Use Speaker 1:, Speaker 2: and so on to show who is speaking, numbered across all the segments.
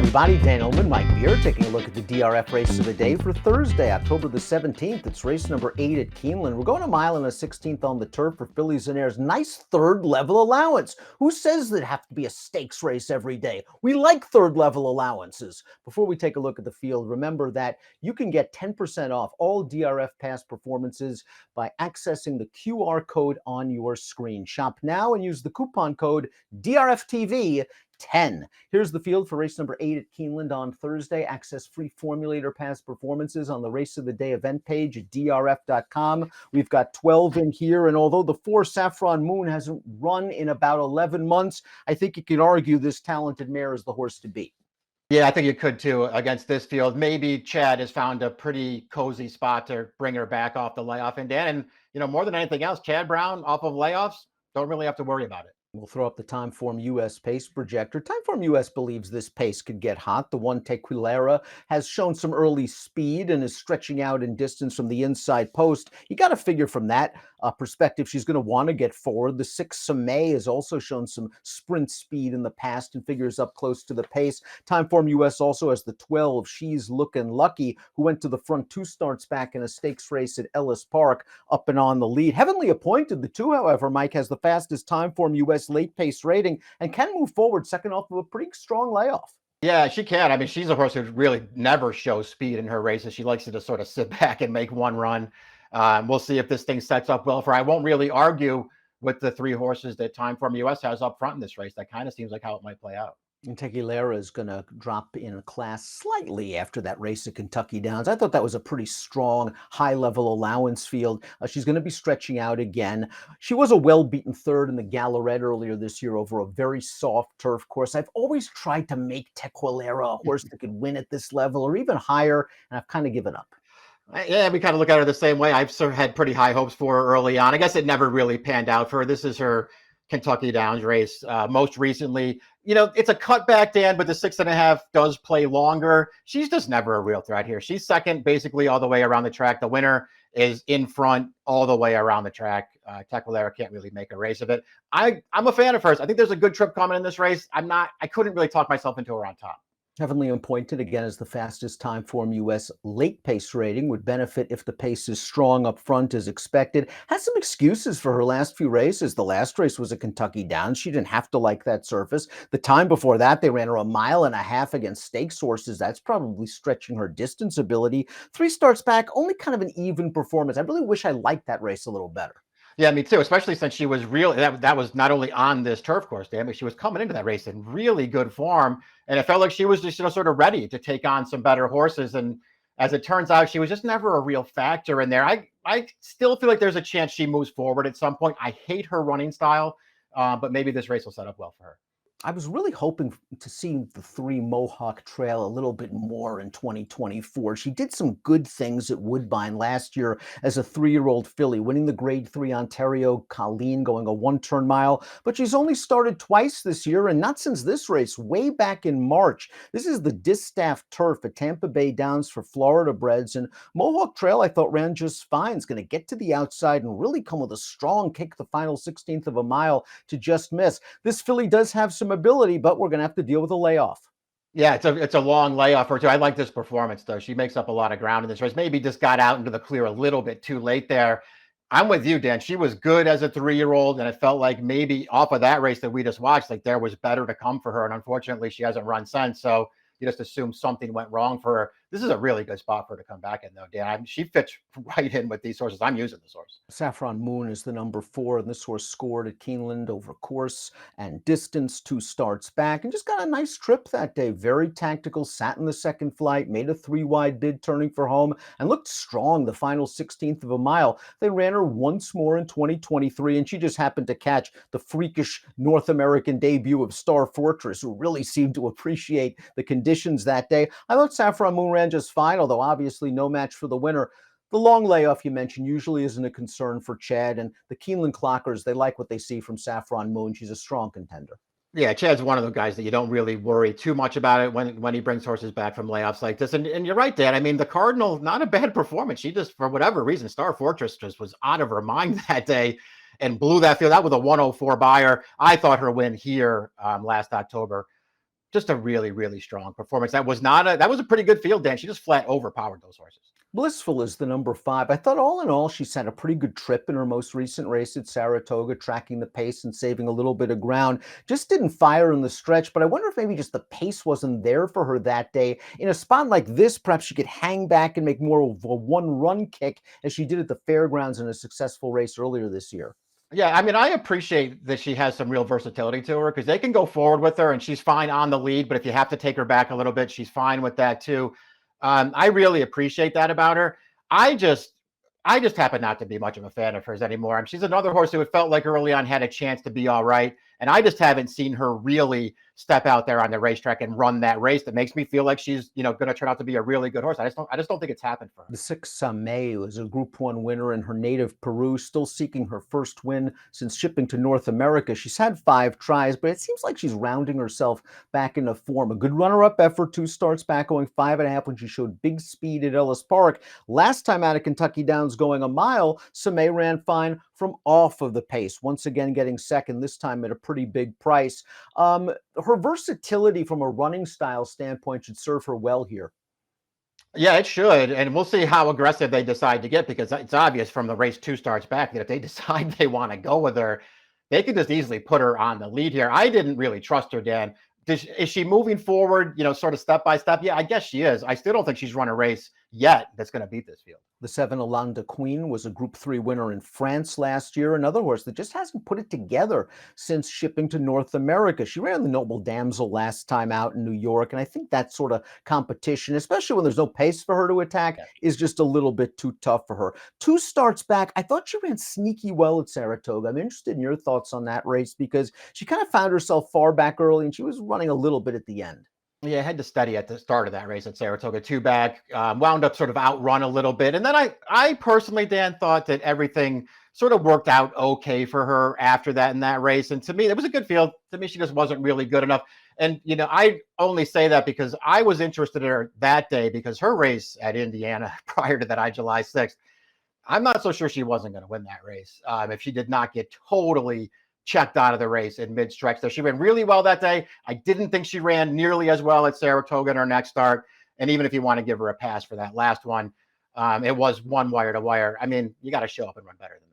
Speaker 1: everybody, Dan Illman, Mike Beer, taking a look at the DRF race of the day for Thursday, October the 17th. It's race number 8 at Keeneland. We're going a mile and a 16th on the turf for fillies and airs. Nice third level allowance. Who says that have to be a stakes race every day? We like third level allowances. Before we take a look at the field, remember that you can get 10% off all DRF past performances by accessing the QR code on your screen. Shop now and use the coupon code DRFTV 10. Here's the field for race number 8 at Keeneland on Thursday. Access free formulator past performances on the race of the day event page at DRF.com. We've got 12 in here, and although the 4 Saffron Moon hasn't run in about 11 months, I think you can argue this talented mare is the horse to beat.
Speaker 2: Yeah, I think you could too against this field. Maybe Chad has found a pretty cozy spot to bring her back off the layoff. And Dan, and more than anything else, Chad Brown off of layoffs, don't really have to worry about it.
Speaker 1: We'll throw up the Timeform US pace projector. Timeform US believes this pace could get hot. The one Tequilera has shown some early speed and is stretching out in distance from the inside post. You got to figure from that perspective, she's going to want to get forward. The 6 Samay has also shown some sprint speed in the past and figures up close to the pace. Timeform US also has the 12 She's Looking Lucky, who went to the front 2 starts back in a stakes race at Ellis Park, up and on the lead. Heavenly Appointed, the 2, however, Mike, has the fastest Timeform US late pace rating and can move forward second off of a pretty strong layoff.
Speaker 2: Yeah, she can. I mean, she's a horse who really never shows speed in her races. She likes to just sort of sit back and make one run. We'll see if this thing sets up well for her. I won't really argue with the 3 horses that Timeform US has up front in this race. That kind of seems like how it might play out.
Speaker 1: And Tequilera is going to drop in a class slightly after that race at Kentucky Downs. I thought that was a pretty strong, high-level allowance field. She's going to be stretching out again. She was a well-beaten third in the Gallaret earlier this year over a very soft turf course. I've always tried to make Tequilera a horse that could win at this level or even higher, and I've kind of given up.
Speaker 2: Yeah, we kind of look at her the same way. I've sort of had pretty high hopes for her early on. I guess it never really panned out for her. This is her Kentucky Downs race. Most recently, it's a cutback, Dan, but the 6.5 does play longer. She's just never a real threat here. She's second basically all the way around the track. The winner is in front all the way around the track. Tequilera can't really make a race of it. I'm a fan of hers. I think there's a good trip coming in this race. I couldn't really talk myself into her on top.
Speaker 1: Heavenly Appointed, again, as the fastest Timeform US late pace rating, would benefit if the pace is strong up front as expected. Has some excuses for her last few races. The last race was a Kentucky Downs. She didn't have to like that surface. The time before that, they ran her 1.5 miles against stakes horses. That's probably stretching her distance ability. 3 starts back, only kind of an even performance. I really wish I liked that race a little better.
Speaker 2: Yeah, me too, especially since she was that was not only on this turf course, Dan, but she was coming into that race in really good form. And it felt like she was just sort of ready to take on some better horses. And as it turns out, she was just never a real factor in there. I still feel like there's a chance she moves forward at some point. I hate her running style, but maybe this race will set up well for her.
Speaker 1: I was really hoping to see the 3 Mohawk Trail a little bit more in 2024. She did some good things at Woodbine last year as a 3-year-old filly, winning the Grade 3 Ontario Colleen, going a 1-turn mile. But she's only started twice this year, and not since this race, way back in March. This is the Distaff Turf at Tampa Bay Downs for Florida breds, and Mohawk Trail I thought ran just fine. It's going to get to the outside and really come with a strong kick the final 16th of a mile to just miss. This filly does have some ability, but we're going to have to deal with a layoff.
Speaker 2: Yeah, it's a long layoff for her too. I like this performance though. She makes up a lot of ground in this race. Maybe just got out into the clear a little bit too late there. I'm with you, Dan. She was good as a 3-year-old, and it felt like maybe off of that race that we just watched, like there was better to come for her. And unfortunately, she hasn't run since. So you just assume something went wrong for her. This is a really good spot for her to come back in, though, Dan. She fits right in with these horses. I'm using this horse.
Speaker 1: Saffron Moon is the number 4, and this horse scored at Keeneland over course and distance, 2 starts back, and just got a nice trip that day. Very tactical, sat in the second flight, made a 3-wide bid turning for home, and looked strong the final 16th of a mile. They ran her once more in 2023, and she just happened to catch the freakish North American debut of Star Fortress, who really seemed to appreciate the conditions that day. I thought Saffron Moon ran just fine, although obviously no match for the winner. The long layoff you mentioned usually isn't a concern for Chad, and the Keeneland clockers, they like what they see from Saffron Moon. She's a strong contender.
Speaker 2: Yeah, Chad's one of the guys that you don't really worry too much about it when he brings horses back from layoffs like this. And you're right, Dan. I mean, the Cardinal, not a bad performance. She just, for whatever reason, Star Fortress just was out of her mind that day and blew that field out with a 104 buyer. I thought her win here last October just a really, really strong performance. That was not that was a pretty good field, Dan. She just flat overpowered those horses.
Speaker 1: Blissful is the number 5. I thought all in all, she's had a pretty good trip in her most recent race at Saratoga, tracking the pace and saving a little bit of ground. Just didn't fire in the stretch, but I wonder if maybe just the pace wasn't there for her that day. In a spot like this, perhaps she could hang back and make more of a one-run kick as she did at the fairgrounds in a successful race earlier this year.
Speaker 2: Yeah, I mean, I appreciate that she has some real versatility to her because they can go forward with her and she's fine on the lead. But if you have to take her back a little bit, she's fine with that too. I really appreciate that about her. I just, I just happen not to be much of a fan of hers anymore. I mean, she's another horse who it felt like early on had a chance to be all right. And I just haven't seen her really step out there on the racetrack and run that race that makes me feel like she's, going to turn out to be a really good horse. I just don't think it's happened for her.
Speaker 1: The 6 Samay was a Group 1 winner in her native Peru, still seeking her first win since shipping to North America. She's had 5 tries, but it seems like she's rounding herself back into form. A good runner-up effort, 2 starts back, going 5.5 when she showed big speed at Ellis Park. Last time out at Kentucky Downs going a mile, Samay ran fine from off of the pace, once again getting second, this time at a pretty big price. Her versatility from a running style standpoint should serve her well here.
Speaker 2: Yeah, it should. And we'll see how aggressive they decide to get because it's obvious from the race 2 starts back that if they decide they want to go with her, they could just easily put her on the lead here. I didn't really trust her, Dan. Is she moving forward, sort of step by step? Yeah, I guess she is. I still don't think she's run a race yet that's going to beat this field.
Speaker 1: The 7 Elounda Queen was a Group 3 winner in France last year, another horse that just hasn't put it together since shipping to North America. She ran the Noble Damsel last time out in New York, and I think that sort of competition, especially when there's no pace for her to attack, is just a little bit too tough for her. 2 starts back, I thought she ran sneaky well at Saratoga. I'm interested in your thoughts on that race because she kind of found herself far back early, and she was running a little bit at the end.
Speaker 2: Yeah, I had to study at the start of that race at Saratoga, 2 back, wound up sort of outrun a little bit. And then I personally, Dan, thought that everything sort of worked out okay for her after that in that race. And to me, it was a good field. To me, she just wasn't really good enough. And, I only say that because I was interested in her that day because her race at Indiana prior to that, July 6th, I'm not so sure she wasn't going to win that race if she did not get totally checked out of the race in mid-stretch. So she ran really well that day. I didn't think she ran nearly as well at Saratoga in her next start. And even if you want to give her a pass for that last one, it was one wire to wire. I mean, you got to show up and run better than that.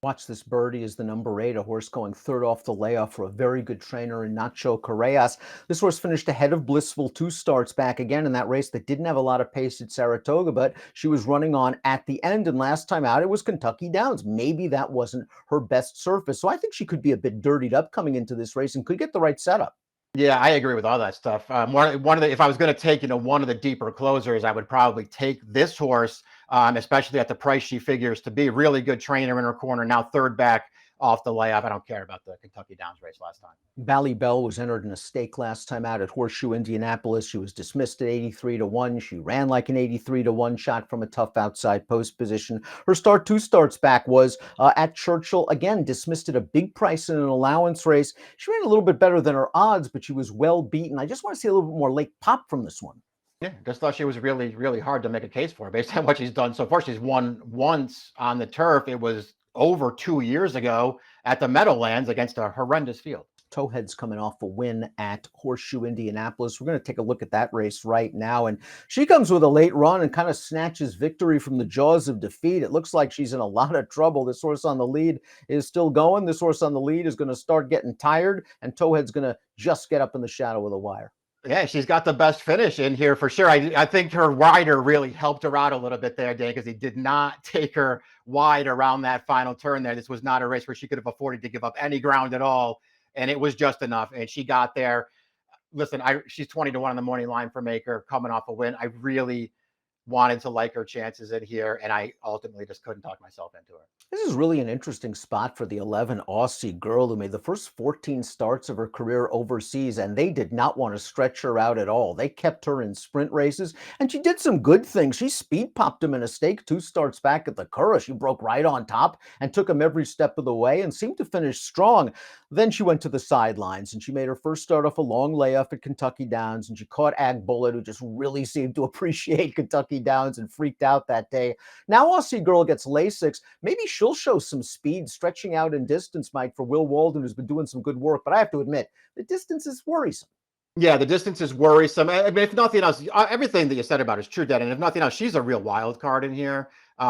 Speaker 1: Watch This Birdie is the number 8, a horse going 3rd off the layoff for a very good trainer in Nacho Correas. This horse finished ahead of Blissful 2 starts back again in that race that didn't have a lot of pace at Saratoga, but she was running on at the end. And last time out, it was Kentucky Downs. Maybe that wasn't her best surface. So I think she could be a bit dirtied up coming into this race and could get the right setup.
Speaker 2: Yeah, I agree with all that stuff. One of the, if I was going to take, one of the deeper closers, I would probably take this horse, especially at the price she figures to be. Really good trainer in her corner. Now 3rd back off the layoff. I don't care about the Kentucky Downs race last time.
Speaker 1: Bally Bell was entered in a stake last time out at Horseshoe Indianapolis. She was dismissed at 83-1. She ran like an 83-1 shot from a tough outside post position. Her start 2 starts back was at Churchill, again dismissed at a big price in an allowance race. She ran a little bit better than her odds, but she was well beaten. I just want to see a little bit more late pop from this one.
Speaker 2: Yeah, just thought she was really, really hard to make a case for based on what she's done so far. She's won once on the turf. It was over 2 years ago at the Meadowlands against a horrendous field.
Speaker 1: Towhead's coming off a win at Horseshoe Indianapolis. We're going to take a look at that race right now. And she comes with a late run and kind of snatches victory from the jaws of defeat. It looks like she's in a lot of trouble. This horse on the lead is still going. This horse on the lead is going to start getting tired, and Towhead's going to just get up in the shadow of the wire.
Speaker 2: Yeah, she's got the best finish in here for sure. I think her rider really helped her out a little bit there, Dan, because he did not take her wide around that final turn there. This was not a race where she could have afforded to give up any ground at all, and it was just enough. And she got there. Listen, she's 20-1 on the morning line for Maker, coming off a win. I really wanted to like her chances in here, and I ultimately just couldn't talk myself into her.
Speaker 1: This is really an interesting spot for the 11 Aussie Girl who made the first 14 starts of her career overseas, and they did not want to stretch her out at all. They kept her in sprint races, and she did some good things. She speed popped him in a stake 2 starts back at the Curragh. She broke right on top and took him every step of the way and seemed to finish strong. Then she went to the sidelines, and she made her first start off a long layoff at Kentucky Downs, and she caught Ag Bullet, who just really seemed to appreciate Kentucky Downs and freaked out that day. Now Aussie Girl gets Lasix. Maybe she'll show some speed stretching out in distance, Mike, for Will Walden, who's been doing some good work. But I have to admit, the distance is worrisome.
Speaker 2: Yeah, the distance is worrisome. I mean, if nothing else, everything that you said about her is true, Dead. And if nothing else, she's a real wild card in here.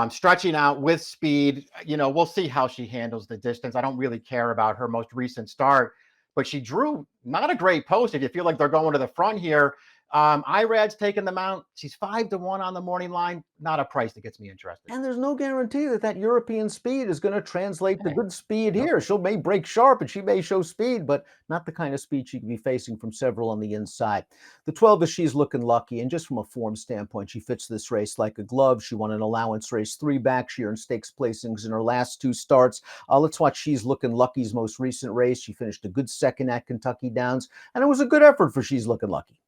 Speaker 2: Stretching out with speed, we'll see how she handles the distance. I don't really care about her most recent start, but she drew not a great post. If you feel like they're going to the front here, Irad's taking them out. She's 5-1 on the morning line. Not a price that gets me interested.
Speaker 1: And there's no guarantee that that European speed is going to translate to good speed here. She may break sharp and she may show speed, but not the kind of speed she could be facing from several on the inside. The 12 is She's Looking Lucky, and just from a form standpoint, she fits this race like a glove. She won an allowance race 3 back. She earned stakes placings in her last 2 starts. Let's watch She's Looking Lucky's most recent race. She finished a good second at Kentucky Downs, and it was a good effort for She's Looking Lucky.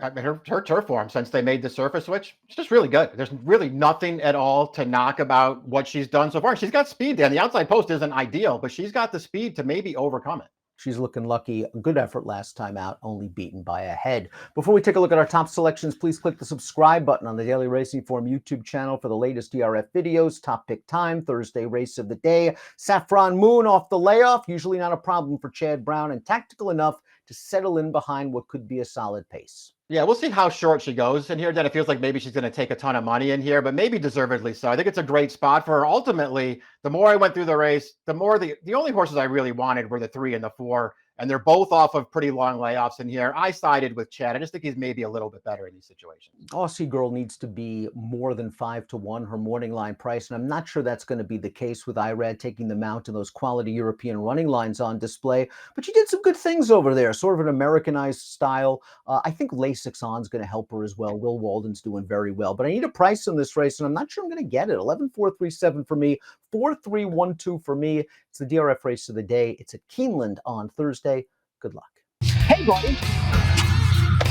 Speaker 2: I mean, her turf form since they made the surface switch, it's just really good. There's really nothing at all to knock about what she's done so far. She's got speed there. The outside post isn't ideal, but she's got the speed to maybe overcome it.
Speaker 1: She's Looking Lucky. A good effort last time out, only beaten by a head. Before we take a look at our top selections, please click the subscribe button on the Daily Racing Form YouTube channel for the latest DRF videos. Top pick time, Thursday race of the day. Saffron Moon off the layoff, usually not a problem for Chad Brown, and tactical enough to settle in behind what could be a solid pace.
Speaker 2: Yeah, we'll see how short she goes in here. Then it feels like maybe she's going to take a ton of money in here, but maybe deservedly so. I think it's a great spot for her. Ultimately, the more I went through the race, the more the only horses I really wanted were the 3 and the 4, and they're both off of pretty long layoffs in here. I sided with Chad. I just think he's maybe a little bit better in these situations.
Speaker 1: Aussie Girl needs to be more than 5-1, her morning line price, and I'm not sure that's going to be the case with Irad taking the mount and those quality European running lines on display, but she did some good things over there, sort of an Americanized style. I think Lasix On's going to help her as well. Will Walden's doing very well, but I need a price in this race, and I'm not sure I'm going to get it. 11,437 for me, 4,312 for me. It's the DRF race of the day. It's at Keeneland on Thursday. Good luck. Hey, buddy.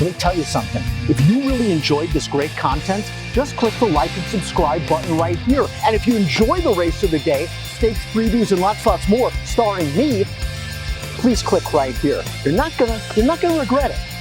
Speaker 1: Let me tell you something. If you really enjoyed this great content, just click the like and subscribe button right here. And if you enjoy the race of the day, stakes, previews, and lots more starring me, please click right here. You're not gonna regret it.